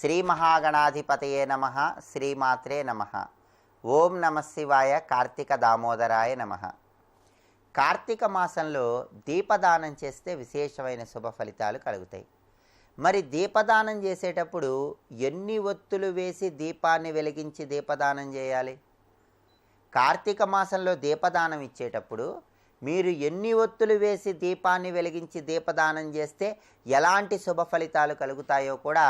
శ్రీ మహాగణాధిపతయే నమః. శ్రీమాత్రే నమః. ఓం నమః శివాయ. కార్తీక దామోదరాయ నమః. కార్తీక మాసంలో దీపదానం చేస్తే విశేషమైన శుభ ఫలితాలు కలుగుతాయి. మరి దీపదానం చేసేటప్పుడు ఎన్ని ఒత్తులు వేసి దీపాన్ని వెలిగించి దీపదానం చేయాలి? కార్తీక మాసంలో దీపదానం ఇచ్చేటప్పుడు మీరు ఎన్ని ఒత్తులు వేసి దీపాన్ని వెలిగించి దీపదానం చేస్తే ఎలాంటి శుభ ఫలితాలు కలుగుతాయో కూడా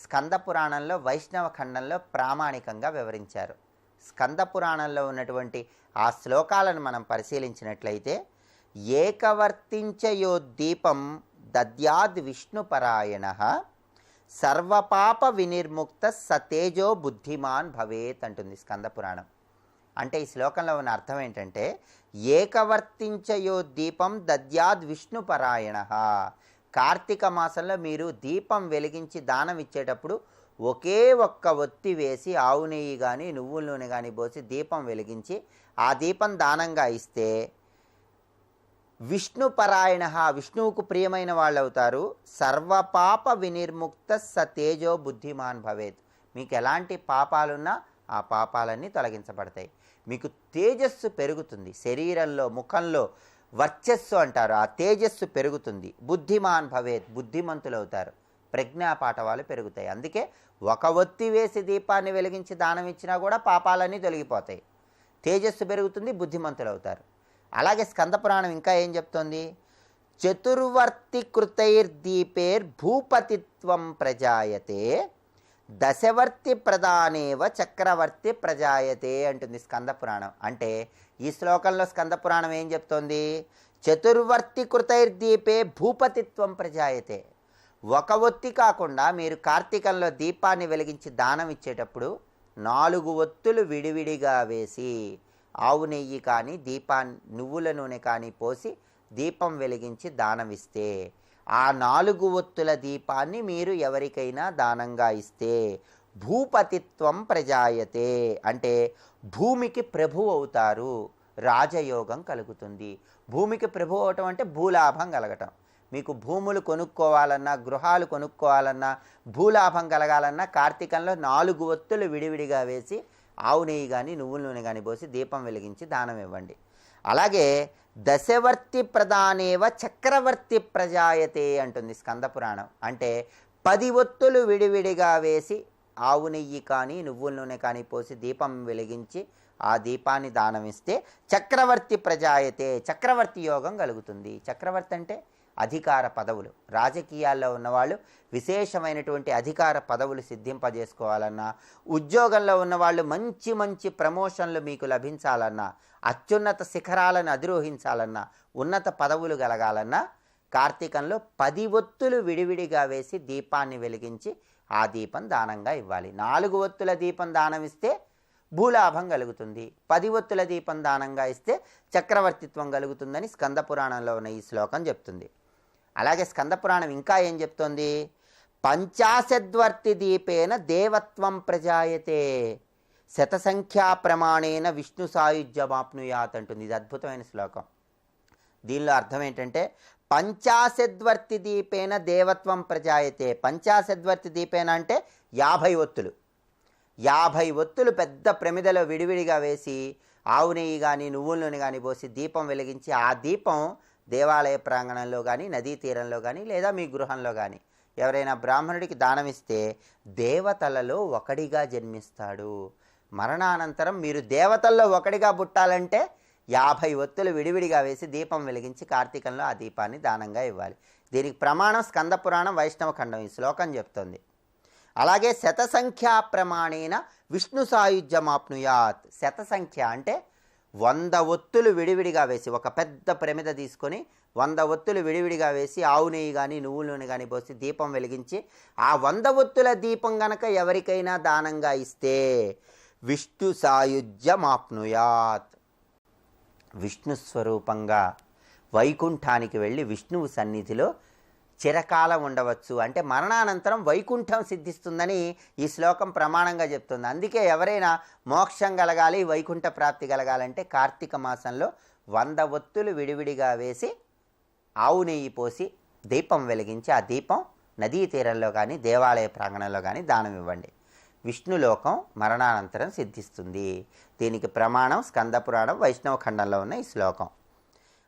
స్కంద పురాణంలో వైష్ణవ ఖండంలో ప్రామాణికంగా వివరించారు. స్కంద పురాణంలో ఉన్నటువంటి ఆ శ్లోకాలను మనం పరిశీలించినట్లయితే, ఏకవర్తించయో దీపం దద్యాద్ విష్ణుపరాయణ సర్వపాప వినిర్ముక్త సతేజో బుద్ధిమాన్ భవేత్ అంటుంది స్కంద పురాణం. అంటే ఈ శ్లోకంలో ఉన్న అర్థం ఏంటంటే, ఏకవర్తించయో దీపం దద్యాద్ విష్ణుపరాయణ. కార్తీక మాసంలో మీరు దీపం వెలిగించి దానం ఇచ్చేటప్పుడు ఒకే ఒక్క ఒత్తి వేసి ఆవు నెయ్యి కానీ నువ్వుల నూనె కానీ పోసి దీపం వెలిగించి ఆ దీపం దానంగా ఇస్తే విష్ణుపరాయణ, విష్ణువుకు ప్రియమైన వాళ్ళు అవుతారు. సర్వపాప వినిర్ముక్త సతేజో బుద్ధిమాన్ భవేత్. మీకు ఎలాంటి పాపాలున్నా ఆ పాపాలన్నీ తొలగించబడతాయి. మీకు తేజస్సు పెరుగుతుంది. శరీరంలో ముఖంలో వర్చస్సు అంటారు, ఆ తేజస్సు పెరుగుతుంది. బుద్ధిమాన్ భవేత్, బుద్ధిమంతులు అవుతారు. ప్రజ్ఞాపాఠవాలు పెరుగుతాయి. అందుకే ఒక ఒత్తి వేసి దీపాన్ని వెలిగించి దానం ఇచ్చినా కూడా పాపాలన్నీ తొలగిపోతాయి. తేజస్సు పెరుగుతుంది, బుద్ధిమంతులు అవుతారు. అలాగే స్కందపురాణం ఇంకా ఏం చెప్తోంది? చతుర్వర్తి కృతైర్దీపేర్ భూపతిత్వం ప్రజాయతే దశవర్తి ప్రధానేవ చక్రవర్తి ప్రజాయతే అంటుంది స్కందపురాణం. అంటే ఈ శ్లోకంలో స్కందపురాణం ఏం చెప్తోంది? చతుర్వర్తి కృతైర్దీపే భూపతిత్వం ప్రజాయతే. ఒక ఒత్తి కాకుండా మీరు కార్తీకంలో దీపాన్ని వెలిగించి దానం ఇచ్చేటప్పుడు 4 ఒత్తులు విడివిడిగా వేసి ఆవు నెయ్యి కానీ నువ్వుల నూనె కానీ పోసి దీపం వెలిగించి దానం ఇస్తే, ఆ 4 ఒత్తుల దీపాన్ని మీరు ఎవరికైనా దానంగా ఇస్తే భూపతిత్వం ప్రజాయతే, అంటే భూమికి ప్రభు అవుతారు. రాజయోగం కలుగుతుంది. భూమికి ప్రభు అవటం అంటే భూలాభం కలగటం. మీకు భూములు కొనుక్కోవాలన్నా, గృహాలు కొనుక్కోవాలన్నా, భూలాభం కలగాలన్నా కార్తీకంలో 4 ఒత్తులు విడివిడిగా వేసి ఆవు నెయ్యి కానీ నువ్వుల నూనె కానీ పోసి దీపం వెలిగించి దానం ఇవ్వండి. అలాగే దశవర్తి ప్రధానేవ చక్రవర్తి ప్రజాయతే అంటుంది స్కందపురాణం. అంటే 10 ఒత్తులు విడివిడిగా వేసి ఆవు నెయ్యి కానీ నువ్వుల నూనె కానీ పోసి దీపం వెలిగించి ఆ దీపాన్ని దానం ఇస్తే చక్రవర్తి ప్రజాయతే, చక్రవర్తి యోగం కలుగుతుంది. చక్రవర్తి అంటే అధికార పదవులు. రాజకీయాల్లో ఉన్నవాళ్ళు విశేషమైనటువంటి అధికార పదవులు సిద్ధింపజేసుకోవాలన్నా, ఉద్యోగంలో ఉన్నవాళ్ళు మంచి మంచి ప్రమోషన్లు మీకు లభించాలన్నా, అత్యున్నత శిఖరాలను అధిరోహించాలన్నా, ఉన్నత పదవులు కలగాలన్నా కార్తీకంలో 10 ఒత్తులు విడివిడిగా వేసి దీపాన్ని వెలిగించి ఆ దీపం దానంగా ఇవ్వాలి. 4 ఒత్తుల దీపం దానం ఇస్తే భూలాభం కలుగుతుంది. 10 ఒత్తుల దీపం దానంగా ఇస్తే చక్రవర్తిత్వం కలుగుతుందని స్కందపురాణంలో ఉన్న ఈ శ్లోకం చెప్తుంది. అలాగే స్కందపురాణం ఇంకా ఏం చెప్తోంది? పంచాశద్వర్తి దీపేన దేవత్వం ప్రజాయతే శతసంఖ్యా ప్రమాణేన విష్ణు సాయుధ్యమాప్నుయాత్ అంటుంది. ఇది అద్భుతమైన శ్లోకం. దీనిలో అర్థం ఏంటంటే, పంచాశద్వర్తి దీపేన దేవత్వం ప్రజాయతే. పంచాశద్వర్తి దీపేన అంటే 50 ఒత్తులు. 50 ఒత్తులు పెద్ద ప్రమిదలో విడివిడిగా వేసి ఆవు నెయ్యి కానీ నువ్వుల నూనె కానీ పోసి దీపం వెలిగించి ఆ దీపం దేవాలయ ప్రాంగణంలో కానీ, నదీ తీరంలో కానీ, లేదా మీ గృహంలో కానీ ఎవరైనా బ్రాహ్మణుడికి దానం ఇస్తే దేవతలలో ఒకడిగా జన్మిస్తాడు. మరణానంతరం మీరు దేవతల్లో ఒకడిగా పుట్టాలంటే 50 ఒత్తులు విడివిడిగా వేసి దీపం వెలిగించి కార్తీకంలో ఆ దీపాన్ని దానంగా ఇవ్వాలి. దీనికి ప్రమాణం స్కందపురాణం వైష్ణవ ఖండం ఈ శ్లోకం చెప్తోంది. అలాగే శతసంఖ్యా ప్రమాణేన విష్ణు సాయుధ్యమాప్నుయాత్. శతసంఖ్య అంటే 100 ఒత్తులు విడివిడిగా వేసి, ఒక పెద్ద ప్రమిద తీసుకొని 100 ఒత్తులు విడివిడిగా వేసి ఆవు నెయ్యి కానీ నువ్వుల నూనె కానీ పోసి దీపం వెలిగించి ఆ 100 ఒత్తుల దీపం గనక ఎవరికైనా దానంగా ఇస్తే విష్ణు సాయుధ్యమాప్నుయాత్. విష్ణు స్వరూపంగా వైకుంఠానికి వెళ్ళి విష్ణువు సన్నిధిలో చిరకాలం ఉండవచ్చు. అంటే మరణానంతరం వైకుంఠం సిద్ధిస్తుందని ఈ శ్లోకం ప్రమాణంగా చెప్తుంది. అందుకే ఎవరైనా మోక్షం కలగాలి, వైకుంఠ ప్రాప్తి కలగాలంటే కార్తీక మాసంలో 100 ఒత్తులు విడివిడిగా వేసి ఆవు నెయ్యి పోసి దీపం వెలిగించి ఆ దీపం నదీ తీరంలో కానీ దేవాలయ ప్రాంగణంలో కానీ దానం ఇవ్వండి. విష్ణులోకం మరణానంతరం సిద్ధిస్తుంది. దీనికి ప్రమాణం స్కంద పురాణం వైష్ణవ ఖండంలో ఉన్న ఈ శ్లోకం.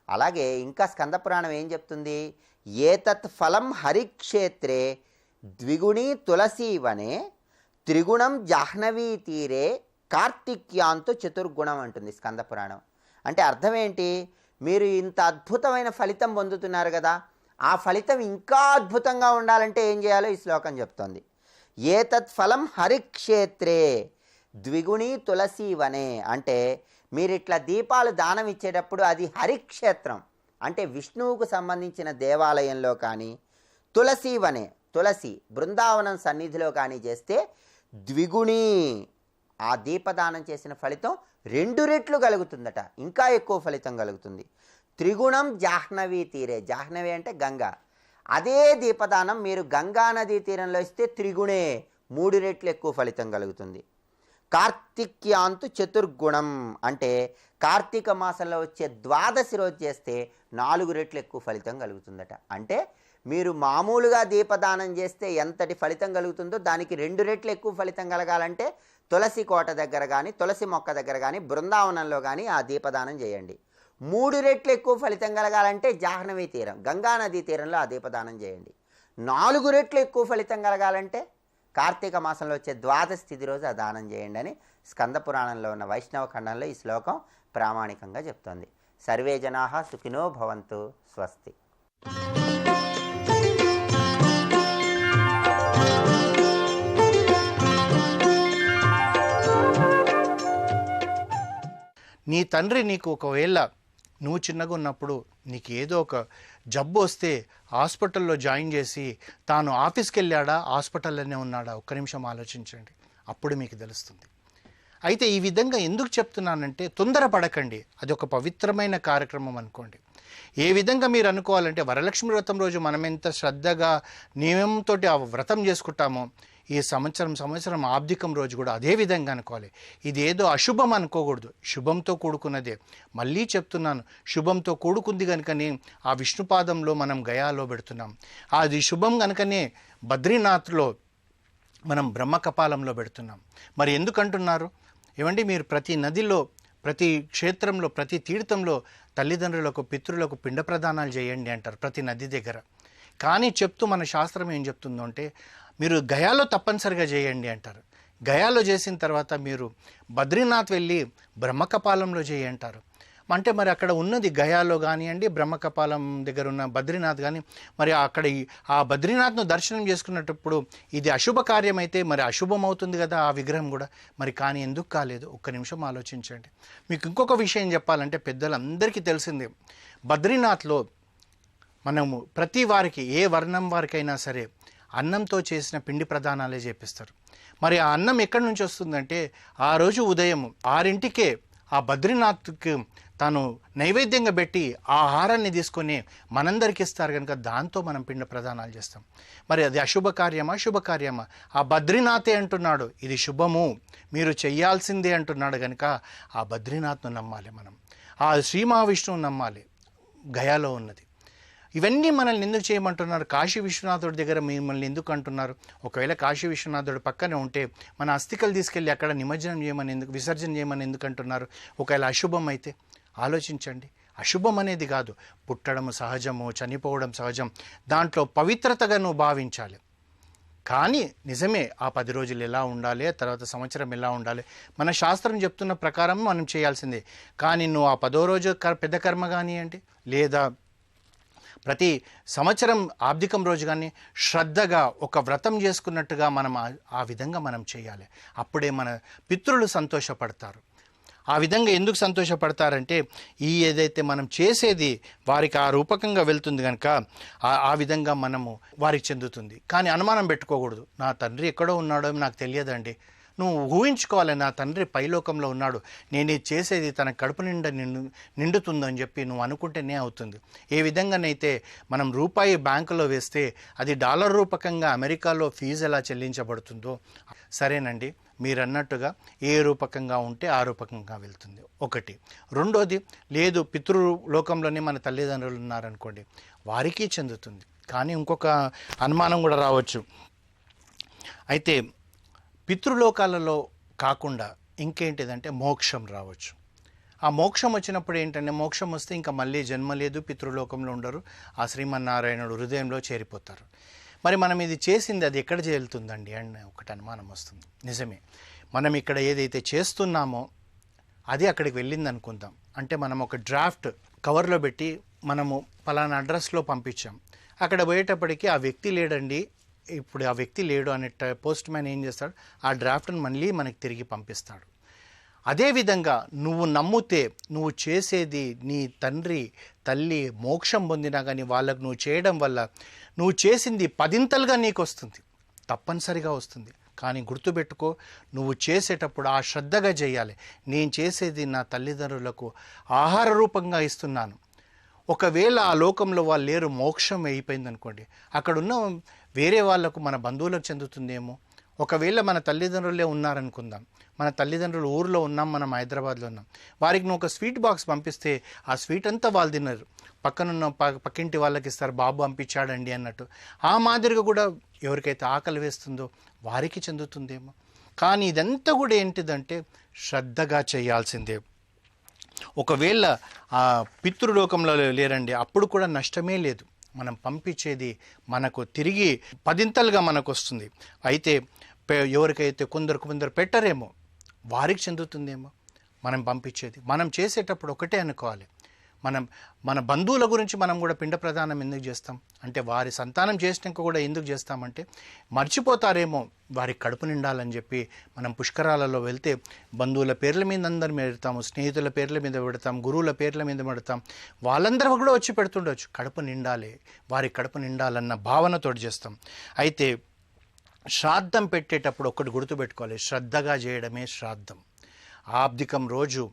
అలాగే ఇంకా స్కంద పురాణం ఏం చెప్తుంది? ఏతత్ ఫలం హరిక్షేత్రే ద్విగుణీ తులసీవనే త్రిగుణం జాహ్నవీ తీరే కార్తిక్యాంతు చతుర్గుణం అంటుంది స్కంద పురాణం. అంటే అర్థం ఏంటి? మీరు ఇంత అద్భుతమైన ఫలితం పొందుతున్నారు కదా, ఆ ఫలితం ఇంకా అద్భుతంగా ఉండాలంటే ఏం చేయాలో ఈ శ్లోకం చెప్తోంది. ఏతత్ ఫలం హరిక్షేత్రే ద్విగుణీ తులసీవనే అంటే మీరు ఇట్లా దీపాలు దానం ఇచ్చేటప్పుడు అది హరిక్షేత్రం అంటే విష్ణువుకు సంబంధించిన దేవాలయంలో కానీ, తులసీవనే తులసి బృందావనం సన్నిధిలో కానీ చేస్తే ద్విగుణీ ఆ దీపదానం చేసిన ఫలితం 2 రెట్లు కలుగుతుందట, ఇంకా ఎక్కువ ఫలితం కలుగుతుంది. త్రిగుణం జాహ్నవీ తీరే, జాహ్నవి అంటే గంగా, అదే దీపదానం మీరు గంగా నదీ తీరంలో ఇస్తే త్రిగుణే 3 రెట్లు ఎక్కువ ఫలితం కలుగుతుంది. కార్తిక్యాంతు చతుర్గుణం అంటే కార్తీక మాసంలో వచ్చే ద్వాదశి రోజు చేస్తే 4 రెట్లు ఎక్కువ ఫలితం కలుగుతుందట. అంటే మీరు మామూలుగా దీపదానం చేస్తే ఎంతటి ఫలితం కలుగుతుందో దానికి 2 రెట్లు ఎక్కువ ఫలితం కలగాలంటే తులసి కోట దగ్గర కానీ, తులసి మొక్క దగ్గర కానీ, బృందావనంలో కానీ ఆ దీపదానం చేయండి. 3 రెట్లు ఎక్కువ ఫలితం కలగాలంటే జాహ్నవీ తీరం గంగా నదీ తీరంలో ఆ దీపదానం చేయండి. 4 రెట్లు ఎక్కువ ఫలితం కలగాలంటే కార్తీక మాసంలో వచ్చే ద్వాదశి తిథి రోజు ఆ దానం చేయండి అని స్కంద పురాణంలో ఉన్న వైష్ణవ ఖండంలో ఈ శ్లోకం ప్రామాణికంగా చెప్తోంది. సర్వే జనాః సుఖినో భవంతు. స్వస్తి. నీ తండ్రి నీకు ఒకవేళ నువ్వు చిన్నగా ఉన్నప్పుడు నీకు ఏదో ఒక జబ్బు వస్తే హాస్పిటల్లో జాయిన్ చేసి తాను ఆఫీస్కి వెళ్ళాడా హాస్పిటల్లోనే ఉన్నాడా ఒక్క నిమిషం ఆలోచించండి, అప్పుడు మీకు తెలుస్తుంది. అయితే ఈ విధంగా ఎందుకు చెప్తున్నానంటే తొందరపడకండి, అది ఒక పవిత్రమైన కార్యక్రమం అనుకోండి. ఏ విధంగా మీరు అనుకోవాలంటే వరలక్ష్మి వ్రతం రోజు మనం ఎంత శ్రద్ధగా నియమంతో ఆ వ్రతం చేసుకుంటామో ఈ సంవత్సరం ఆబ్దికం రోజు కూడా అదే విధంగా అనుకోవాలి. ఇది ఏదో అశుభం అనుకోకూడదు, శుభంతో కూడుకున్నదే. మళ్ళీ చెప్తున్నాను, శుభంతో కూడుకుంది కనుకనే ఆ విష్ణుపాదంలో మనం గయాలో పెడుతున్నాం. అది శుభం కనుకనే బద్రీనాథ్లో మనం బ్రహ్మకపాలంలో పెడుతున్నాం. మరి ఎందుకంటున్నారు? ఏమండి, మీరు ప్రతి నదిలో, ప్రతి క్షేత్రంలో, ప్రతి తీర్థంలో తల్లిదండ్రులకు పితృలకు పిండ ప్రదానాలు చేయండి అంటారు ప్రతి నది దగ్గర. కానీ చెప్తూ మన శాస్త్రం ఏం చెప్తుందో అంటే మీరు గయాలో తప్పనిసరిగా చేయండి అంటారు. గయాలో చేసిన తర్వాత మీరు బద్రీనాథ్ వెళ్ళి బ్రహ్మకపాలంలో చేయంటారు. అంటే మరి అక్కడ ఉన్నది గయాలో కానివ్వండి, బ్రహ్మకపాలం దగ్గర ఉన్న బద్రీనాథ్ కానీ, మరి అక్కడ ఆ బద్రీనాథ్ను దర్శనం చేసుకున్నప్పుడు ఇది అశుభ కార్యం అయితే మరి అశుభం అవుతుంది కదా ఆ విగ్రహం కూడా. మరి కానీ ఎందుకు కాలేదు? ఒక్క నిమిషం ఆలోచించండి. మీకు ఇంకొక విషయం చెప్పాలంటే పెద్దలందరికీ తెలిసిందే, బద్రీనాథ్లో మనము ప్రతి వారికి ఏ వర్ణం వారికైనా సరే అన్నంతో చేసిన పిండి ప్రదానాలే చేపిస్తారు. మరి ఆ అన్నం ఎక్కడి నుంచి వస్తుందంటే ఆ రోజు ఉదయం 6 ఆ బద్రీనాథ్కి తాను నైవేద్యంగా పెట్టి ఆ ఆహారాన్ని తీసుకొని మనందరికి ఇస్తారు కనుక దాంతో మనం పిండ ప్రదానాలు చేస్తాం. మరి అది అశుభ కార్యమా శుభకార్యమా? ఆ బద్రీనాథే అంటున్నాడు ఇది శుభము, మీరు చెయ్యాల్సిందే అంటున్నాడు కనుక ఆ బద్రీనాథ్ను నమ్మాలి మనం, ఆ శ్రీ మహావిష్ణువుని నమ్మాలి గయాలో ఉన్నది. ఇవన్నీ మనల్ని ఎందుకు చేయమంటున్నారు? కాశీ విశ్వనాథుడి దగ్గర మిమ్మల్ని ఎందుకు అంటున్నారు? ఒకవేళ కాశీ విశ్వనాథుడి పక్కనే ఉంటే మన అస్థికలు తీసుకెళ్ళి అక్కడ నిమజ్జనం చేయమని ఎందుకు, విసర్జన చేయమని ఎందుకు అంటున్నారు? ఒకవేళ అశుభం అయితే ఆలోచించండి. అశుభం అనేది కాదు, పుట్టడం సహజము, చనిపోవడం సహజం, దాంట్లో పవిత్రతగా నువ్వు భావించాలి. కానీ నిజమే ఆ 10 రోజులు ఎలా ఉండాలి, తర్వాత సంవత్సరం ఎలా ఉండాలి, మన శాస్త్రం చెప్తున్న ప్రకారం మనం చేయాల్సిందే. కానీ నువ్వు ఆ 10వ రోజు పెద్ద కర్మ కానివ్వండి, లేదా ప్రతి సంవత్సరం ఆబ్దికం రోజు కానీ శ్రద్ధగా ఒక వ్రతం చేసుకున్నట్టుగా మనం ఆ విధంగా మనం చేయాలి. అప్పుడే మన పితృలు సంతోషపడతారు. ఆ విధంగా ఎందుకు సంతోషపడతారంటే ఏదైతే మనం చేసేది వారికి ఆ రూపకంగా వెళ్తుంది కనుక ఆ విధంగా మనము వారికి చెందుతుంది. కానీ అనుమానం పెట్టుకోకూడదు, నా తండ్రి ఎక్కడో ఉన్నాడో నాకు తెలియదండి. నువ్వు ఊహించుకోవాలి, నా తండ్రి పైలోకంలో ఉన్నాడు, నేను ఇది చేసేది తన కడుపు నిండా నిండుతుందని చెప్పి నువ్వు అనుకుంటేనే అవుతుంది. ఏ విధంగానైతే మనం రూపాయి బ్యాంకులో వేస్తే అది డాలర్ రూపకంగా అమెరికాలో ఫీజు ఎలా చెల్లించబడుతుందో సరేనండి, మీరు అన్నట్టుగా ఏ రూపకంగా ఉంటే ఆ రూపకంగా వెళ్తుంది. ఒకటి. రెండోది, లేదు పితృలోకంలోనే మన తల్లిదండ్రులు ఉన్నారనుకోండి, వారికి చెందుతుంది. కానీ ఇంకొక అనుమానం కూడా రావచ్చు. అయితే పితృలోకాలలో కాకుండా ఇంకేంటిదంటే మోక్షం రావచ్చు. ఆ మోక్షం వచ్చినప్పుడు ఏంటంటే, మోక్షం వస్తే ఇంకా మళ్ళీ జన్మ లేదు, పితృలోకంలో ఉండరు, ఆ శ్రీమన్నారాయణుడు హృదయంలో చేరిపోతారు. మరి మనం ఇది చేసింది అది ఎక్కడ చేరుతుందండి అని ఒకటి అనుమానం వస్తుంది. నిజమే, మనం ఇక్కడ ఏదైతే చేస్తున్నామో అది అక్కడికి వెళ్ళింది అనుకుందాం. అంటే మనం ఒక డ్రాఫ్ట్ కవర్లో పెట్టి మనము పలానా అడ్రస్లో పంపించాం, అక్కడ పోయేటప్పటికి ఆ వ్యక్తి లేడండి, ఇప్పుడు ఆ వ్యక్తి లేడు అనే పోస్ట్ మ్యాన్ ఏం చేస్తాడు, ఆ డ్రాఫ్ట్ని మళ్ళీ మనకి తిరిగి పంపిస్తాడు. అదేవిధంగా నువ్వు నమ్మితే నువ్వు చేసేది నీ తండ్రి తల్లి మోక్షం పొందినా కానీ వాళ్ళకు నువ్వు చేయడం వల్ల నువ్వు చేసింది 10ంతలుగా నీకు వస్తుంది, తప్పనిసరిగా వస్తుంది. కానీ గుర్తుపెట్టుకో, నువ్వు చేసేటప్పుడు ఆ శ్రద్ధగా చేయాలి. నేను చేసేది నా తల్లిదండ్రులకు ఆహార రూపంగా ఇస్తున్నాను. ఒకవేళ ఆ లోకంలో వాళ్ళు లేరు, మోక్షం అయిపోయింది అనుకోండి, అక్కడున్న వేరే వాళ్ళకు మన బంధువులకు చెందుతుందేమో. ఒకవేళ మన తల్లిదండ్రులే ఉన్నారనుకుందాం, మన తల్లిదండ్రులు ఊరిలో ఉన్నాం, మనం హైదరాబాద్లో ఉన్నాం, వారికి నువ్వు ఒక స్వీట్ బాక్స్ పంపిస్తే ఆ స్వీట్ అంతా వాళ్ళు తిన్నారు, పక్కనున్న పక్కింటి వాళ్ళకి ఇస్తారు, బాబు పంపించాడండి అన్నట్టు. ఆ మాదిరిగా కూడా ఎవరికైతే ఆకలి వేస్తుందో వారికి చెందుతుందేమో. కానీ ఇదంతా కూడా ఏంటిదంటే శ్రద్ధగా చేయాల్సిందే. ఒకవేళ ఆ పితృలోకంలో లేరండి, అప్పుడు కూడా నష్టమే లేదు, మనం పంపించేది మనకు తిరిగి 10ంతలుగా మనకు వస్తుంది. అయితే ఎవరికైతే కొందరు పెట్టరేమో వారికి చెందుతుందేమో మనం పంపించేది. మనం చేసేటప్పుడు ఒకటే అనుకోవాలి, మన బంధువుల గురించి మనం కూడా పిండ ప్రదానం ఎందుకు చేస్తాం అంటే, వారి సంతానం చేసినాక కూడా ఎందుకు చేస్తామంటే మర్చిపోతారేమో వారికి కడుపు నిండాలని చెప్పి మనం పుష్కరాలలో వెళ్తే బంధువుల పేర్ల మీద అందరి మీద పెడతాము, స్నేహితుల పేర్ల మీద పెడతాం, గురువుల పేర్ల మీద పెడతాం, వాళ్ళందరూ కూడా వచ్చి పెడుతుండొచ్చు. కడుపు నిండాలి, వారి కడుపు నిండాలన్న భావనతో చేస్తాం. అయితే శ్రాద్ధం పెట్టేటప్పుడు ఒకటి గుర్తుపెట్టుకోవాలి, శ్రద్ధగా చేయడమే శ్రాద్ధం. ఆబ్దికం రోజు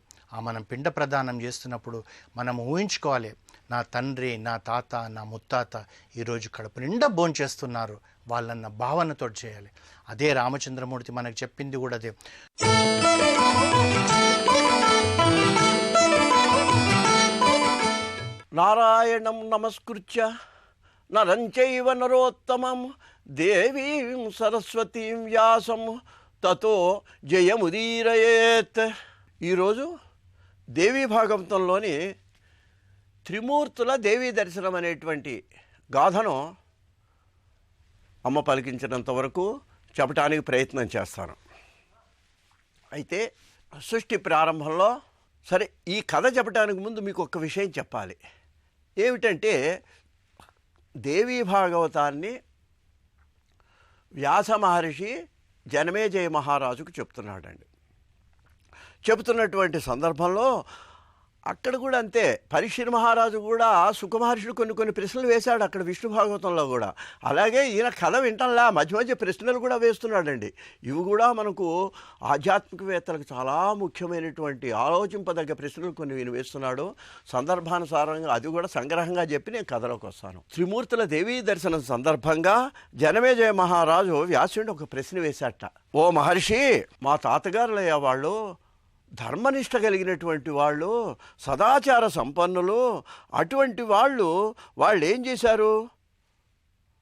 మనం పిండ ప్రదానం చేస్తున్నప్పుడు మనం ఊహించుకోవాలి, నా తండ్రి, నా తాత, నా ముత్తాత ఈరోజు కడుపు నిండా భోంచేస్తున్నారు వాళ్ళన్న భావనతో చేయాలి. అదే రామచంద్రమూర్తి మనకు చెప్పింది కూడా అదే. నారాయణం నమస్కృత్య నరం చైవ నరోత్తమం దేవీం సరస్వతీం వ్యాసం తతో జయముదీరయేత్. ఈరోజు దేవీ భాగవతంలోని త్రిమూర్తుల దేవీ దర్శనం అనేటువంటి గాథను అమ్మ పలికించినంత వరకు చెప్పడానికి ప్రయత్నం చేస్తాను. అయితే సృష్టి ప్రారంభంలో, సరే ఈ కథ చెప్పడానికి ముందు మీకు ఒక విషయం చెప్పాలి. ఏమిటంటే, దేవీ భాగవతాన్ని వ్యాస మహర్షి జనమేజయ మహారాజుకు చెప్తున్నాడండి. చెబుతున్నటువంటి సందర్భంలో అక్కడ కూడా అంతే, పరీక్ష మహారాజు కూడా సుఖమహర్షుడు కొన్ని ప్రశ్నలు వేశాడు అక్కడ విష్ణు భాగవతంలో కూడా. అలాగే ఈయన కథ వింటంలా మధ్య ప్రశ్నలు కూడా వేస్తున్నాడండి. ఇవి కూడా మనకు ఆధ్యాత్మికవేత్తలకు చాలా ముఖ్యమైనటువంటి ఆలోచింపదగ్గ ప్రశ్నలు కొన్ని ఈయన వేస్తున్నాడు. సందర్భానుసారంగా అది కూడా సంగ్రహంగా చెప్పి నేను కథలోకి వస్తాను. త్రిమూర్తుల దేవీ దర్శనం సందర్భంగా జనమేజయ మహారాజు వ్యాసుడిని ఒక ప్రశ్న వేశాట. ఓ మహర్షి, మా తాతగారులయ్యా వాళ్ళు ధర్మనిష్ట కలిగినటువంటి వాళ్ళు, సదాచార సంపన్నులు. అటువంటి వాళ్ళు ఏం చేశారు?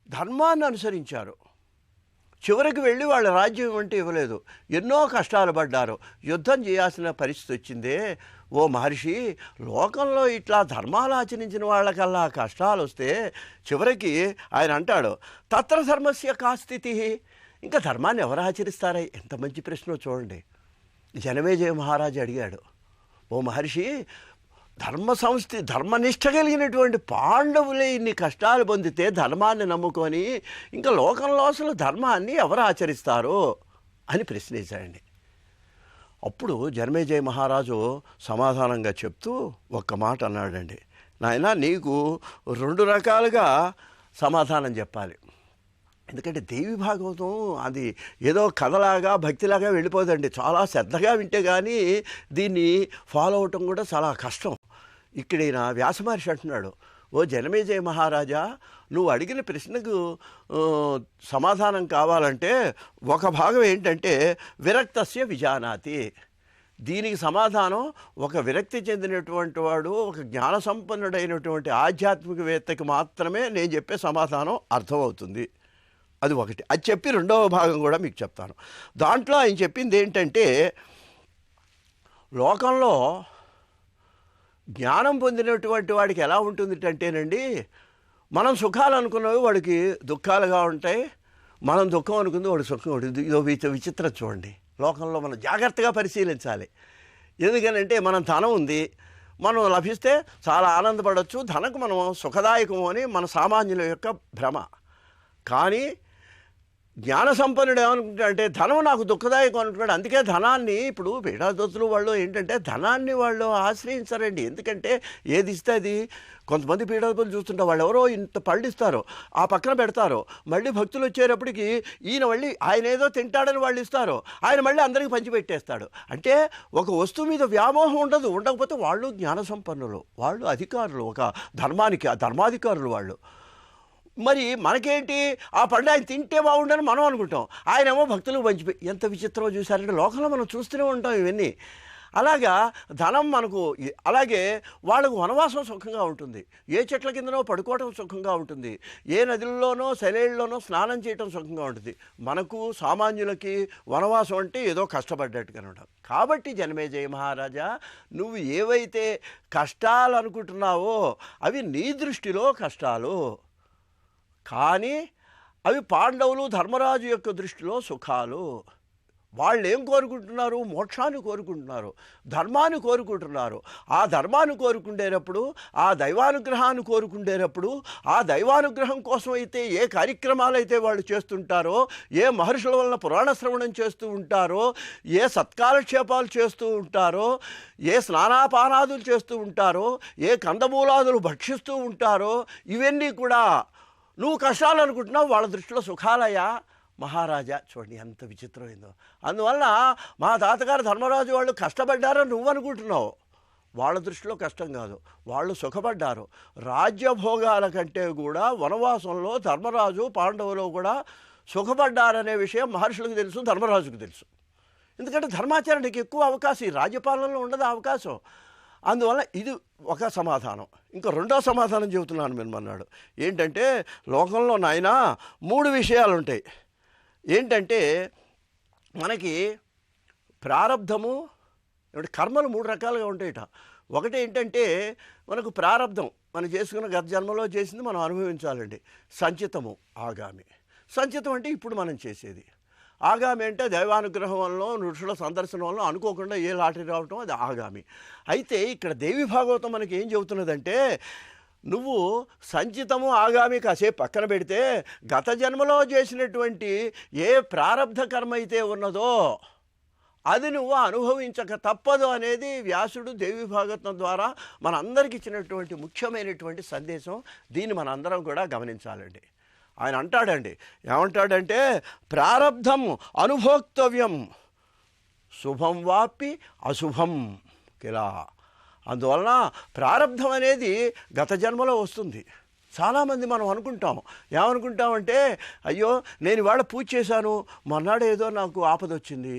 ధర్మాన్ని అనుసరించారు. చివరికి వెళ్ళి వాళ్ళ రాజ్యం అంటే ఇవ్వలేదు, ఎన్నో కష్టాలు పడ్డారు, యుద్ధం చేయాల్సిన పరిస్థితి వచ్చిందే. ఓ మహర్షి, లోకంలో ఇట్లా ధర్మాలు ఆచరించిన వాళ్ళకల్లా కష్టాలు వస్తే చివరికి ఆయన అంటాడు, తత్ర ధర్మస్య కా స్థితి, ఇంకా ధర్మాన్ని ఎవరు ఆచరిస్తారా? ఎంత మంచి ప్రశ్న చూడండి. జనమేజయ మహారాజు అడిగాడు, ఓ మహర్షి, ధర్మనిష్ట కలిగినటువంటి పాండవులే ఇన్ని కష్టాలు పొందితే ధర్మాన్ని నమ్ముకొని ఇంకా లోకంలో అసలు ధర్మాన్ని ఎవరు ఆచరిస్తారు అని ప్రశ్నించాడండి. అప్పుడు జనమేజయ మహారాజు సమాధానంగా చెప్తూ ఒక్క మాట అన్నాడండి, నాయనా, నీకు 2 రకాలుగా సమాధానం చెప్పాలి. ఎందుకంటే దేవి భాగవతం అది ఏదో కథలాగా భక్తిలాగా వెళ్ళిపోదండి. చాలా శ్రద్ధగా వింటే కానీ దీన్ని ఫాలో అవటం కూడా చాలా కష్టం. ఇక్కడ ఈయన వ్యాసమహర్షి అంటున్నాడు, ఓ జనమేజయ మహారాజా, నువ్వు అడిగిన ప్రశ్నకు సమాధానం కావాలంటే ఒక భాగం ఏంటంటే విరక్తస్య విజానాతి, దీనికి సమాధానం ఒక విరక్తి చెందినటువంటి వాడు, ఒక జ్ఞాన సంపన్నుడైనటువంటి ఆధ్యాత్మికవేత్తకి మాత్రమే నేను చెప్పే సమాధానం అర్థమవుతుంది. అది ఒకటి. అది చెప్పి రెండవ భాగం కూడా మీకు చెప్తాను. దాంట్లో ఆయన చెప్పింది ఏంటంటే, లోకంలో జ్ఞానం పొందినటువంటి వాడికి ఎలా ఉంటుంది అంటేనండి, మనం సుఖాలు అనుకున్నవి వాడికి దుఃఖాలుగా ఉంటాయి, మనం దుఃఖం అనుకుంది వాడికి సుఖం ఉంటుంది. ఇదో విచిత్రం చూడండి. లోకంలో మనం జాగ్రత్తగా పరిశీలించాలి. ఎందుకనంటే మనం ధనం ఉంది, మనం లభిస్తే చాలా ఆనందపడవచ్చు, ధనకు మనం సుఖదాయకము అని మన సామాన్యుల యొక్క భ్రమ. కానీ జ్ఞాన సంపన్నుడు ఏమనుకుంటాడు అంటే ధనం నాకు దుఃఖదాయకం అనుకుంటాడు. అందుకే ధనాన్ని ఇప్పుడు పీఠాదత్తులు వాళ్ళు ఏంటంటే ధనాన్ని వాళ్ళు ఆశ్రయించారండి. ఎందుకంటే ఏది ఇస్తే అది. కొంతమంది పీఠాధిపతులు చూస్తుంటే వాళ్ళు ఎవరో ఇంత పళ్ళు ఇస్తారు, ఆ పక్కన పెడతారు, మళ్ళీ భక్తులు వచ్చేటప్పటికి ఈయన మళ్ళీ ఆయన ఏదో తింటాడని వాళ్ళు ఇస్తారు, ఆయన మళ్ళీ అందరికీ పంచిపెట్టేస్తాడు. అంటే ఒక వస్తువు మీద వ్యామోహం ఉండదు. ఉండకపోతే వాళ్ళు జ్ఞాన సంపన్నులు, వాళ్ళు అధికారులు, ఒక ధర్మాధికారులు వాళ్ళు. మరి మనకేంటి, ఆ పండు ఆయన తింటే బాగుండని మనం అనుకుంటాం, ఆయనేమో భక్తులకు పంచిపోయి. ఎంత విచిత్రమో చూశారంటే లోకంలో మనం చూస్తూనే ఉంటాం ఇవన్నీ. అలాగా ధనం మనకు, అలాగే వాళ్ళకు వనవాసం సుఖంగా ఉంటుంది, ఏ చెట్ల కిందనో పడుకోవటం సుఖంగా ఉంటుంది, ఏ నదుల్లోనో సెలైళ్ళలోనో స్నానం చేయటం సుఖంగా ఉంటుంది. మనకు సామాన్యులకి వనవాసం అంటే ఏదో కష్టపడ్డట్టుగా ఉంటాం. కాబట్టి జనమేజయ మహారాజా, నువ్వు ఏవైతే కష్టాలు అనుకుంటున్నావో అవి నీ దృష్టిలో కష్టాలు, కానీ అవి పాండవులు ధర్మరాజు యొక్క దృష్టిలో సుఖాలు. వాళ్ళు ఏం కోరుకుంటున్నారు? మోక్షాన్ని కోరుకుంటున్నారు, ధర్మాన్ని కోరుకుంటున్నారు. ఆ ధర్మాన్ని కోరుకుండేటప్పుడు, ఆ దైవానుగ్రహాన్ని కోరుకుండేటప్పుడు, ఆ దైవానుగ్రహం కోసం అయితే ఏ కార్యక్రమాలు అయితే వాళ్ళు చేస్తుంటారో, ఏ మహర్షుల వలన పురాణ శ్రవణం చేస్తూ ఉంటారో, ఏ సత్కాలక్షేపాలు చేస్తూ ఉంటారో, ఏ స్నానాపానాదులు చేస్తూ ఉంటారో, ఏ కందమూలాదులు భక్షిస్తూ ఉంటారో, ఇవన్నీ కూడా నువ్వు కష్టాలు అనుకుంటున్నావు, వాళ్ళ దృష్టిలో సుఖాలయ్యా మహారాజా. చూడండి ఎంత విచిత్రమైందో. అందువల్ల మా తాతగారు ధర్మరాజు వాళ్ళు కష్టపడ్డారని నువ్వు అనుకుంటున్నావు, వాళ్ళ దృష్టిలో కష్టం కాదు, వాళ్ళు సుఖపడ్డారు. రాజ్యభోగాల కంటే కూడా వనవాసంలో ధర్మరాజు పాండవులు కూడా సుఖపడ్డారనే విషయం మహర్షులకు తెలుసు, ధర్మరాజుకు తెలుసు. ఎందుకంటే ధర్మాచరణకి ఎక్కువ అవకాశం, ఈ రాజ్యపాలనలో ఉండదు అవకాశం. అందువల్ల ఇది ఒక సమాధానం. ఇంకా రెండో సమాధానం చెబుతున్నాను మేము అన్నాడు. ఏంటంటే లోకంలో నాయన 3 విషయాలు ఉంటాయి. ఏంటంటే మనకి ప్రారబ్ధము, కర్మలు 3 రకాలుగా ఉంటాయిట. ఒకటి ఏంటంటే మనకు ప్రారబ్ధం, మనం చేసుకున్న గత జన్మలో చేసింది మనం అనుభవించాలండి. సంచితము, ఆగామి. సంచితం అంటే ఇప్పుడు మనం చేసేది. ఆగామి అంటే దైవానుగ్రహం వల్ల, ఋషుల సందర్శనం వల్ల అనుకోకుండా ఏ లాటరీ రావటం, అది ఆగామి. అయితే ఇక్కడ దేవి భాగవతం మనకి ఏం చెబుతున్నదంటే, నువ్వు సంచితము ఆగామి కాసేపు పక్కన పెడితే గత జన్మలో చేసినటువంటి ఏ ప్రారబ్ధ కర్మ అయితే ఉన్నదో అది నువ్వు అనుభవించక తప్పదు అనేది వ్యాసుడు దేవి భాగవతం ద్వారా మనందరికి ఇచ్చినటువంటి ముఖ్యమైనటువంటి సందేశం. దీన్ని మనందరం కూడా గమనించాలండి. ఆయన అంటాడండి, ఏమంటాడంటే ప్రారబ్ధం అనుభోక్తవ్యం శుభం వాపి అశుభం కిలా. అందువలన ప్రారబ్ధం అనేది గత జన్మలో వస్తుంది. చాలామంది మనం అనుకుంటాం, ఏమనుకుంటామంటే అయ్యో నేను ఇవాళ పూజ చేశాను, మొన్నాడు ఏదో నాకు ఆపదొచ్చింది,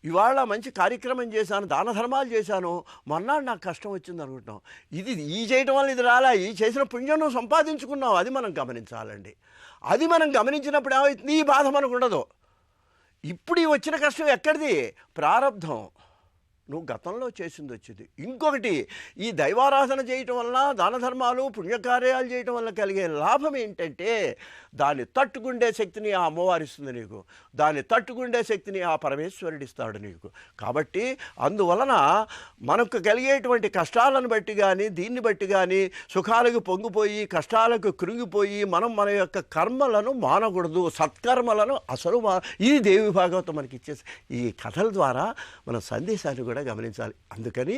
ఇవాళ మంచి కార్యక్రమం చేశాను, దాన ధర్మాలు చేశాను, మొన్నాడు నాకు కష్టం వచ్చింది అనుకుంటాం. ఇది ఈ చేయటం వల్ల ఇది రాలా, ఈ చేసిన పుణ్యం నువ్వు సంపాదించుకున్నావు, అది మనం గమనించాలండి. అది మనం గమనించినప్పుడు ఏమవుతుంది, ఈ బాధ మనకు ఉండదు. ఇప్పుడు ఈ వచ్చిన కష్టం ఎక్కడిది? ప్రారబ్ధం, నువ్వు గతంలో చేసింది వచ్చింది. ఇంకొకటి, ఈ దైవారాధన చేయటం వల్ల, దాన ధర్మాలు పుణ్యకార్యాలు చేయటం వల్ల కలిగే లాభం ఏంటంటే దాన్ని తట్టుకుండే శక్తిని ఆ అమ్మవారు ఇస్తుంది నీకు, దాన్ని తట్టుకుండే శక్తిని ఆ పరమేశ్వరుడు ఇస్తాడు నీకు. కాబట్టి అందువలన మనకు కలిగేటువంటి కష్టాలను బట్టి కానీ, దీన్ని బట్టి కానీ సుఖాలకు పొంగిపోయి కష్టాలకు కృంగిపోయి మనం మన యొక్క కర్మలను మానకూడదు, సత్కర్మలను అసలు ఇది దేవి భాగవతం మనకి ఇచ్చేసి ఈ కథల ద్వారా మన సందేశాన్ని కూడా గమనించాలి. అందుకని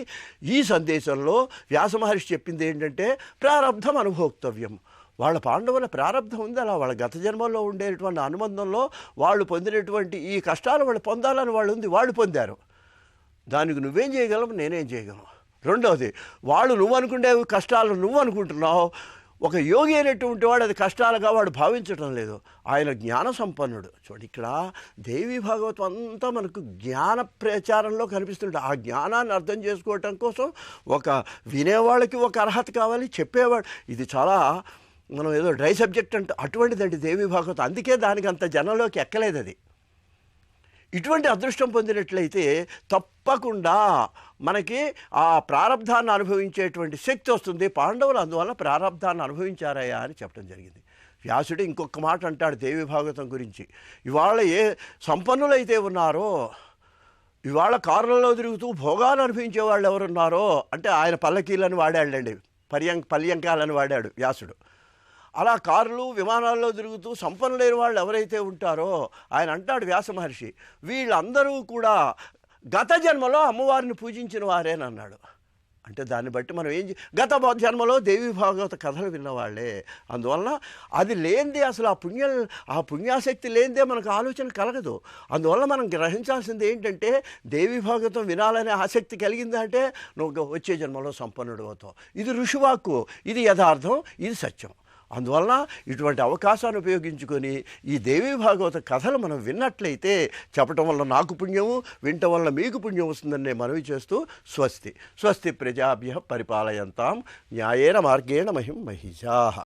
ఈ సందేశంలో వ్యాస మహర్షి చెప్పింది ఏంటంటే ప్రారబ్ధం అనుభోక్తవ్యం. వాళ్ళ పాండవుల ప్రారబ్ధం ఉంది, అలా వాళ్ళ గత జన్మల్లో ఉండేటువంటి అనుబంధంలో వాళ్ళు పొందినటువంటి ఈ కష్టాలు వాళ్ళు పొందాలని వాళ్ళు ఉంది, వాళ్ళు పొందారు. దానికి నువ్వేం చేయగలవు, నేనేం చేయగలను. రెండవది, వాళ్ళు నువ్వు అనుకునే కష్టాలు నువ్వు అనుకుంటున్నావు, ఒక యోగి అయినటువంటి వాడు అది కష్టాలుగా వాడు భావించటం లేదు. ఆయన జ్ఞాన సంపన్నుడు. చూడండి, ఇక్కడ దేవి భాగవతం అంతా మనకు జ్ఞాన ప్రచారంలో కనిపిస్తుంది. ఆ జ్ఞానాన్ని అర్థం చేసుకోవటం కోసం ఒక వినేవాళ్ళకి ఒక అర్హత కావాలి, చెప్పేవాడు. ఇది చాలా మనం ఏదో డ్రై సబ్జెక్ట్ అంటే అటువంటిదండి దేవి భాగవతం. అందుకే దానికి అంత జనంలోకి ఎక్కలేదు అది. ఇటువంటి అదృష్టం పొందినట్లయితే తప్పకుండా మనకి ఆ ప్రారంధాన్ని అనుభవించేటువంటి శక్తి వస్తుంది. పాండవులు అందువల్ల ప్రారంధాన్ని అనుభవించారయ్యా అని చెప్పడం జరిగింది. వ్యాసుడు ఇంకొక మాట అంటాడు దేవి భాగవతం గురించి. ఇవాళ ఏ సంపన్నులైతే ఉన్నారో, ఇవాళ కారులలో తిరుగుతూ భోగాలు అనుభవించే వాళ్ళు ఎవరున్నారో, అంటే ఆయన పల్లకీలను వాడాడండి, పర్యంకాలను వాడాడు వ్యాసుడు. అలా కార్లు విమానాల్లో తిరుగుతూ సంపన్నులైన వాళ్ళు ఎవరైతే ఉంటారో ఆయన అంటాడు వ్యాస మహర్షి, వీళ్ళందరూ కూడా గత జన్మలో అమ్మవారిని పూజించిన వారేనన్నాడు. అంటే దాన్ని బట్టి మనం గత జన్మలో దేవి భాగవత కథలు విన్నవాళ్లే. అందువలన అది లేనిదే అసలు ఆ పుణ్యాశక్తి లేనిదే మనకు ఆలోచన కలగదు. అందువల్ల మనం గ్రహించాల్సింది ఏంటంటే దేవి భాగవతం వినాలనే ఆసక్తి కలిగిందంటే నువ్వు వచ్చే జన్మలో సంపన్నుడు అవుతావు. ఇది ఋషివాక్కు, ఇది యథార్థం, ఇది సత్యం. అందువలన ఇటువంటి అవకాశాన్ని ఉపయోగించుకొని ఈ దేవీ భాగవత కథలు మనం విన్నట్లయితే చెప్పటం వల్ల నాకు పుణ్యము, వినటం వల్ల మీకు పుణ్యం వస్తుందని నేను మనవి చేస్తూ స్వస్తి. స్వస్తి ప్రజాభ్యః పరిపాలయంతాం న్యాయేన మార్గేణ మహిం మహిషాః.